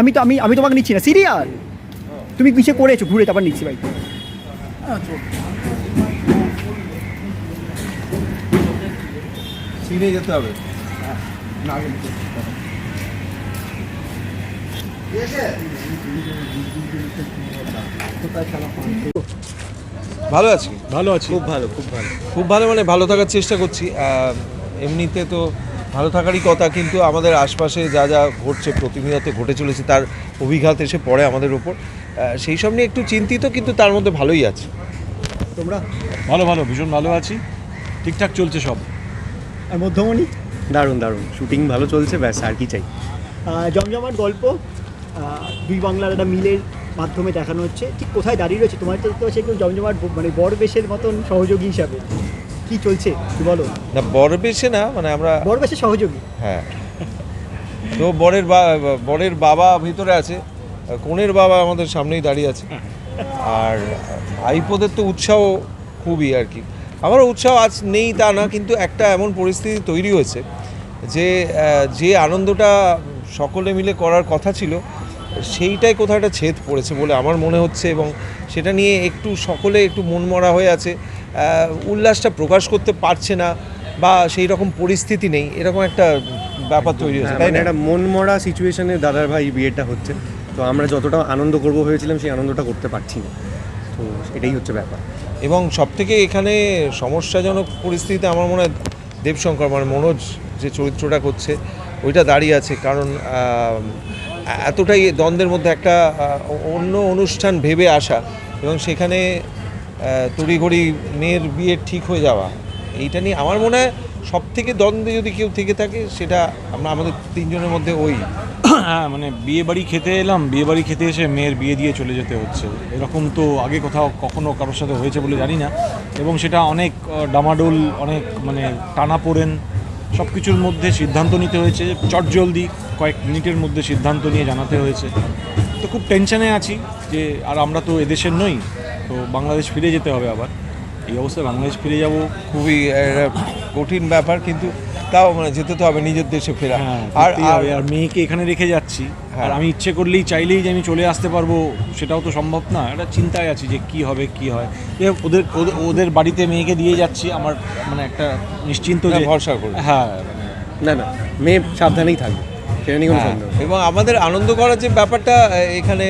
আমি তোমাকে নিচ্ছি না, সিরিয়াল তুমি পিছিয়ে করেছো, ঘুরে তারপর নিচ্ছি ভাই। সিনে যেতে হবে। ভালো আছি, খুব ভালো মানে ভালো থাকার চেষ্টা করছি। এমনিতে তো ভালো থাকারই কথা, কিন্তু আমাদের আশপাশে যা যা ঘটছে, প্রতিনিয়ত ঘটে চলেছে, তার অভিঘাত এসে পড়ে আমাদের উপর। সেই সব নিয়ে একটু চিন্তিত, কিন্তু তার মধ্যে ভালোই আছে। তোমরা? ভালো ভীষণ ভালো আছি, ঠিকঠাক চলছে সব। আর মধ্যমণি? দারুণ শুটিং ভালো চলছে, ব্যাস আর কি চাই। জমজমাট গল্প দুই বাংলার একটা মিলের মাধ্যমে দেখানো হচ্ছে, ঠিক কোথায় দাঁড়িয়ে রয়েছে তোমার তো দেখতে পাচ্ছি একটু জমজমাট মানে বড়বেশের মতন সহযোগী হিসাবে কি চলছে কি বলো? না, বড়বেশে না, মানে আমরা বড়বেশের সহযোগী। হ্যাঁ, তো বরের বাবা ভিতরে আছে, কনের বাবা আমাদের সামনেই দাঁড়িয়ে আছে। আর ভাইপোদের তো উৎসাহ খুবই আর কি। আমার উৎসাহ আজ নেই তা না, কিন্তু একটা এমন পরিস্থিতি তৈরি হয়েছে যে আনন্দটা সকলে মিলে করার কথা ছিল, সেইটাই কোথাও একটা ছেদ পড়েছে বলে আমার মনে হচ্ছে, এবং সেটা নিয়ে সকলে একটু মনমরা হয়ে আছে। উল্লাসটা প্রকাশ করতে পারছে না, বা সেই রকম পরিস্থিতি নেই, এরকম একটা ব্যাপার তৈরি হয়েছে, তাই না? একটা মনমরা সিচুয়েশনে দাদার ভাই বিয়েটা হচ্ছে, তো আমরা যতটা আনন্দ করবো ভেবেছিলাম সেই আনন্দটা করতে পারছি না, তো এটাই হচ্ছে ব্যাপার। এবং সবথেকে এখানে সমস্যাজনক পরিস্থিতিতে আমার মনে হয় দেবশঙ্কর, মানে মনোজ যে চরিত্রটা করছে ওইটা দাঁড়িয়ে আছে, কারণ এতটাই দ্বন্দ্বের মধ্যে একটা অন্য অনুষ্ঠান ভেবে আসা, এবং সেখানে তড়িঘড়ি মেয়ের বিয়ে ঠিক হয়ে যাওয়া, এইটা নিয়ে আমার মনে হয় সবথেকে দ্বন্দ্বে যদি কেউ থেকে থাকে সেটা আমাদের তিনজনের মধ্যে ওই। হ্যাঁ, মানে বিয়ে বাড়ি খেতে এলাম, বিয়ে বাড়ি খেতে এসে মেয়ের বিয়ে দিয়ে চলে যেতে হচ্ছে, এরকম তো আগে কখনো কারোর সাথে হয়েছে বলে জানি না। এবং সেটা অনেক ডামাডোল, অনেক মানে টানাপোড়েন, সব কিছুর মধ্যে সিদ্ধান্ত নিতে হয়েছে চটজলদি, কয়েক মিনিটের মধ্যে সিদ্ধান্ত নিয়ে জানাতে হয়েছে। তো খুব টেনশনে আছি যে আর আমরা তো এদেশের নই, তো বাংলাদেশ ফিরে যেতে হবে আবার। এই অবস্থায় বাংলাদেশ ফিরে যাব খুবই কঠিন ব্যাপার, কিন্তু তাও মানে যেতে তো হবে নিজের দেশে ফেরা। আর মেয়েকে এখানে রেখে যাচ্ছি, আর আমি ইচ্ছে করলেই চাইলেই যে আমি চলে আসতে পারবো সেটাও তো সম্ভব না। একটা চিন্তায় আছি যে কি হবে কি হয়। ওদের বাড়িতে মেয়েকে দিয়ে যাচ্ছি, আমার মানে একটা নিশ্চিন্ত যে ভরসা করি। হ্যাঁ, না মেয়ে সাবধানেই থাকবে, সেটা নিয়ে কোনো সন্দেহ নেই। এবং আমাদের আনন্দ করার যে ব্যাপারটা এখানে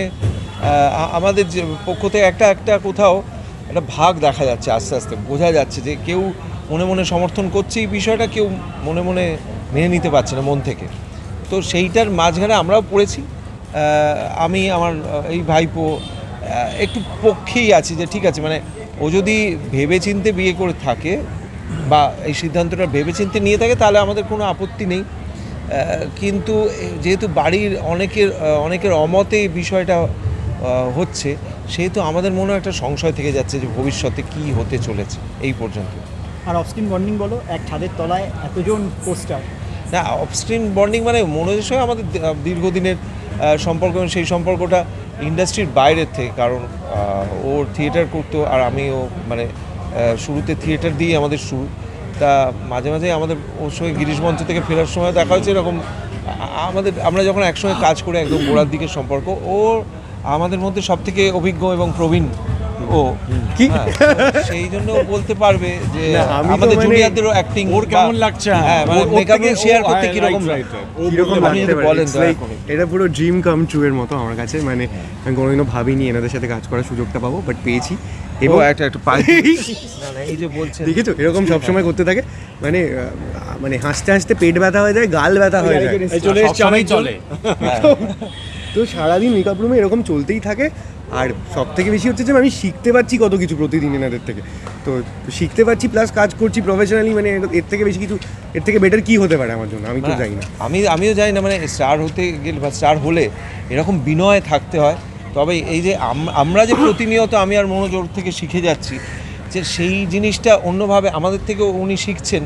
আমাদের যে পক্ষ থেকে একটা কোথাও একটা ভাগ দেখা যাচ্ছে, আস্তে আস্তে বোঝা যাচ্ছে যে কেউ মনে মনে সমর্থন করছে এই বিষয়টা, কেউ মনে মনে মেনে নিতে পারছে না মন থেকে। তো সেইটার মাঝখানে আমরাও পড়েছি। আমি আমার এই ভাইপো একটু পক্ষেই আছি যে ঠিক আছে, মানে ও যদি ভেবেচিন্তে বিয়ে করে থাকে বা এই সিদ্ধান্তটা ভেবেচিন্তে নিয়ে থাকে তাহলে আমাদের কোনো আপত্তি নেই। কিন্তু যেহেতু বাড়ির অনেকের অমতে এই বিষয়টা হচ্ছে, সেহেতু আমাদের মনে একটা সংশয় থেকে যাচ্ছে যে ভবিষ্যতে কি হতে চলেছে এই পর্যন্ত। আর অফস্ক্রিন বন্ডিং বলো, এক ছাদের তলায় এতজন পোস্টার। না, অফস্ক্রিন বন্ডিং মানে মনোজের সঙ্গে আমাদের দীর্ঘদিনের সম্পর্ক, এবং সেই সম্পর্কটা ইন্ডাস্ট্রির বাইরের থেকে, কারণ ওর থিয়েটার করতো আর আমিও মানে শুরুতে থিয়েটার দিয়েই আমাদের শুরু। তা মাঝে মাঝে আমাদের ওর সঙ্গে গিরিশ মঞ্চ থেকে ফেরার সময় দেখা হয়েছে, এরকম আমরা যখন একসঙ্গে কাজ করে একদম গোড়ার দিকের সম্পর্ক। ওর আমাদের মধ্যে সবথেকে অভিজ্ঞ এবং প্রবীণ ও, কি সেই জন্য বলতে পারবে যে আমাদের জুনিয়রদেরও অ্যাক্টিং ওর কেমন লাগছে। হ্যাঁ, মানে মেকআপ রুম শেয়ার করতে কিরকম লাগতে পারে। বলেন তো। এটা পুরো ড্রিম কাম ট্রু এর মতো আমার কাছে, মানে আমি কোনোদিনও ভাবিনি এনাদের সাথে কাজ করার সুযোগটা পাবো, বাট পেয়েছি। এবং একটা পাই এই যে বলছেন, দেখেছো এরকম সবসময় করতে থাকে, মানে হাসতে হাসতে পেট ব্যথা হয়ে যায়, গাল ব্যথা হয়ে যায়, চলে। তো সারাদিন মেকআপ রুমে এরকম চলতেই থাকে। আর সব থেকে বেশি হচ্ছে যে আমি শিখতে পারছি কত কিছু প্রতিদিন এনাদের থেকে, তো শিখতে পারছি প্লাস কাজ করছি প্রফেশনালি, মানে এর থেকে বেশি কিছু, এর থেকে বেটার কি হতে পারে আমার জন্য, আমি তো জানি না। আমিও জানি না, মানে স্টার হতে গেলে বা স্টার হলে এরকম বিনয় থাকতে হয়। তবে এই যে আমরা যে প্রতিনিয়ত আমি আর মনোযোগ থেকে শিখে যাচ্ছি, যে সেই জিনিসটা অন্যভাবে আমাদের থেকে উনি শিখছেন,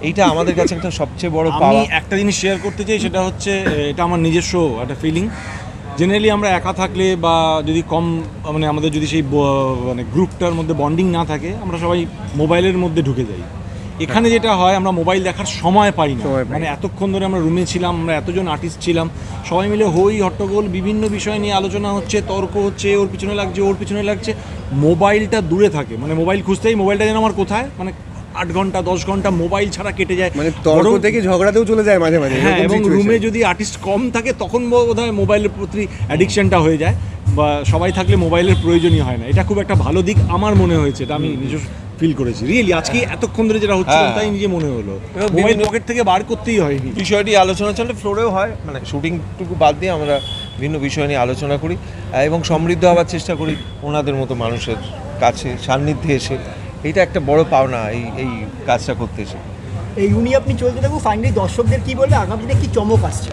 এইটা আমাদের কাছে একটা সবচেয়ে বড় পাওয়া। আমি একটা জিনিস শেয়ার করতে চাই, সেটা হচ্ছে এটা আমার নিজস্ব একটা ফিলিং। জেনারেলি আমরা একা থাকলে বা যদি কম মানে আমাদের যদি সেই মানে গ্রুপটার মধ্যে বন্ডিং না থাকে, আমরা সবাই মোবাইলের মধ্যে ঢুকে যাই। এখানে যেটা হয় আমরা মোবাইল দেখার সময় পাই না, সময় পাই না। মানে এতক্ষণ ধরে আমরা রুমে ছিলাম, আমরা এতজন আর্টিস্ট ছিলাম, সবাই মিলে হই হট্টগোল, বিভিন্ন বিষয় নিয়ে আলোচনা হচ্ছে, তর্ক হচ্ছে, ওর পিছনে লাগছে ওর পিছনে লাগছে, মোবাইলটা দূরে থাকে, মানে মোবাইল খুঁজতেই মোবাইলটা যেন আমার কোথায়, মানে 8 ঘন্টা 10 ঘন্টা মোবাইল ছাড়া কেটে যায়, মানে তর্ক বরং- থেকে ঝগড়াতেও চলে যায় মাঝে মাঝে হ্যাঁ, এরকম এবং situation। রুমে যদি আর্টিস্ট কম থাকে তখন বোধহয় মোবাইলের প্রতি অ্যাডিকশনটা হয়ে যায়, বা সবাই থাকলে মোবাইলের প্রয়োজনই হয় না। এটা খুব একটা ভালো দিক আমার মনে হয়েছে, এটা আমি নিজস্ব ফিল করেছি রিয়েলি আজকে এতক্ষণ ধরে যেটা হচ্ছে হ্যাঁ। তাই নিজে মনে হলো, এবং মোবাইল বিভিন্ন- পকেট থেকে বার করতেই হয়নি। বিষয়টি আলোচনা চলে, ফ্লোরেও হয়, মানে শুটিংটুকু বাদ দিয়ে আমরা বিভিন্ন বিষয় নিয়ে আলোচনা করি এবং সমৃদ্ধ হওয়ার চেষ্টা করি ওনাদের মতো মানুষের কাছে সান্নিধ্যে এসে। এইটা একটা বড় পাওনা এই কাজটা করতে এসে। এই উনি আপনি চলতে থাকুন, ফাইনালি দর্শকদের কি বলবে, আগামী দিনে কি চমক আসছে?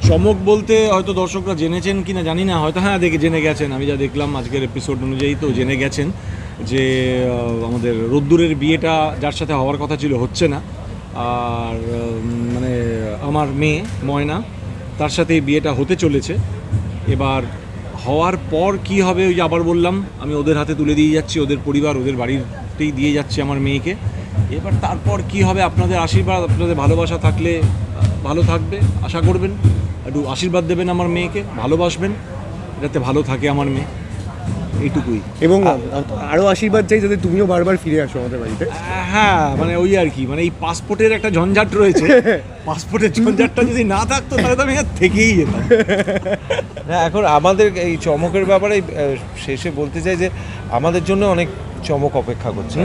চমক বলতে হয়তো দর্শকরা জেনেছেন কি না জানি না, হয়তো হ্যাঁ জেনে গেছেন, আমি যা দেখলাম আজকের এপিসোড অনুযায়ী তো জেনে গেছেন যে আমাদের রোদ্দুরের বিয়েটা যার সাথে হওয়ার কথা ছিল হচ্ছে না, আর মানে আমার মেয়ে ময়না তার সাথে এই বিয়েটা হতে চলেছে। এবার হওয়ার পর কি হবে ওই যে আবার বললাম, আমি ওদের হাতে তুলে দিয়ে যাচ্ছি, ওদের পরিবার ওদের বাড়িতেই দিয়ে যাচ্ছি আমার মেয়েকে। এবার তারপর কি হবে, আপনাদের আশীর্বাদ আপনাদের ভালোবাসা থাকলে ভালো থাকবে, আশা করবেন, একটু আশীর্বাদ দেবেন আমার মেয়েকে, ভালোবাসবেন, যাতে ভালো থাকে আমার মেয়ে, এইটুকুই। এবং আরো আশীর্বাদ চাই যাতে তুমিও বারবার ফিরে আসো আমাদের বাড়িতে। হ্যাঁ মানে ওই আর কি, মানে এই পাসপোর্টের একটা ঝঞ্ঝাট রয়েছে, পাসপোর্টের ঝঞ্ঝাটটা যদি না থাকতো তাহলে তো আমি আর থেকেই যেতাম। হ্যাঁ, এখন আমাদের এই চমকের ব্যাপারে শেষে বলতে চাই যে আমাদের জন্য অনেক চমক অপেক্ষা করছে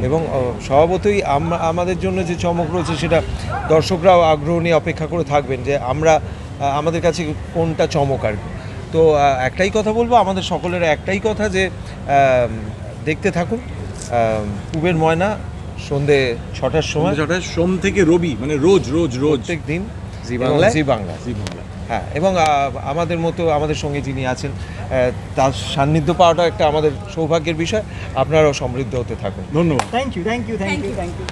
এবং স্বভাবতই আমাদের জন্য যে চমক রয়েছে সেটা দর্শকরাও আগ্রহ নিয়ে অপেক্ষা করে থাকবেন যে আমরা আমাদের কাছে কোনটা চমক আর কি। তো একটাই কথা বলবো, আমাদের সকলের একটাই কথা যে দেখতে থাকুন পুবের ময়না সন্ধে 6টার সময়, সোম থেকে রবি, মানে রোজ রোজ রোজ প্রত্যেক দিন জি বাংলায়। জি বাংলা। জি বাংলা। হ্যাঁ, এবং আমাদের মতো আমাদের সঙ্গে যিনি আছেন তার সান্নিধ্য পাওয়াটা একটা আমাদের সৌভাগ্যের বিষয়। আপনারাও সমৃদ্ধ হতে থাকুন। ধন্যবাদ। Thank you thank you thank you thank you.